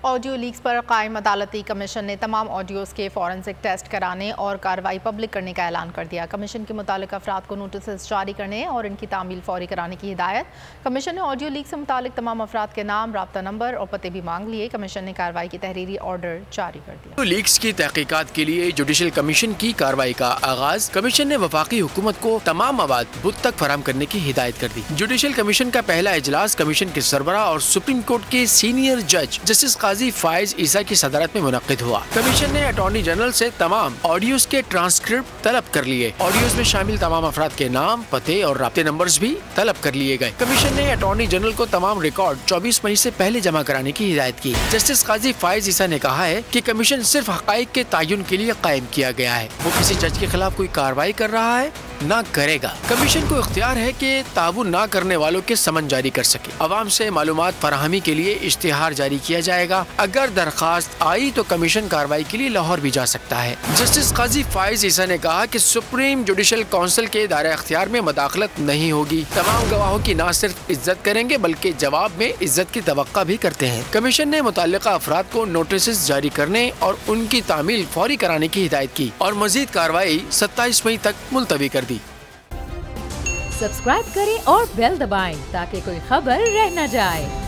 Audio leaks पर कायम अदालती कमीशन ने तमाम ऑडियोज़ के फॉरेंसिक टेस्ट कराने और कार्रवाई पब्लिक करने का ऐलान कर दिया। कमीशन के मुतालिक अफराद को नोटिस जारी करने और इनकी तामील फौरी कराने की हिदायत। कमीशन ने ऑडियो लीक से मुतालिक तमाम अफराद के नाम, राब्ता नंबर और पते भी मांग लिए। कमीशन ने कार्रवाई की तहरीरी ऑर्डर जारी कर दिया। लीक्स की तहकीकात के लिए जुडिशल कमीशन की कार्रवाई का आगाज। कमीशन ने वफाकी हुकूमत को तमाम मवाद बुध तक फराहम करने की हिदायत कर दी। जुडिशल कमीशन का पहला इजलास कमीशन के सरबराह और सुप्रीम कोर्ट के सीनियर जज जस्टिस काजी फाइज ईसा की सदारत में मुनक्किद हुआ। कमीशन ने अटॉर्नी जनरल से तमाम ऑडियोज के ट्रांसक्रिप्ट तलब कर लिए। ऑडियोज में शामिल तमाम अफराद के नाम, पते और राब्ते नंबर्स भी तलब कर लिए गए। कमीशन ने अटॉर्नी जनरल को तमाम रिकॉर्ड 24 मई से पहले जमा कराने की हिदायत की। जस्टिस काजी फाइज ईसा ने कहा है कि कमीशन सिर्फ हकाइक के तयन के लिए कायम किया गया है। वो किसी जज के खिलाफ कोई कार्रवाई कर रहा है ना करेगा। कमीशन को इख्तियार है कि ताबून ना करने वालों के समन जारी कर सके। अवाम से मालूमात फराहमी के लिए इश्तिहार जारी किया जाएगा। अगर दरखास्त आई तो कमीशन कार्रवाई के लिए लाहौर भी जा सकता है। जस्टिस काजी फाइज ईसा ने कहा कि सुप्रीम जुडिशल काउंसिल के दायरे अख्तियार में मदाखलत नहीं होगी। तमाम गवाहों की न सिर्फ इज्जत करेंगे बल्कि जवाब में इज्जत की तवक्का भी करते हैं। कमीशन ने मुतल्लिका अफराद को नोटिस जारी करने और उनकी तामील फौरी कराने की हिदायत की और मजीद कार्रवाई 27 मई तक मुलतवी कर दी। सब्सक्राइब करें और बेल दबाएं ताकि कोई खबर रह न जाए।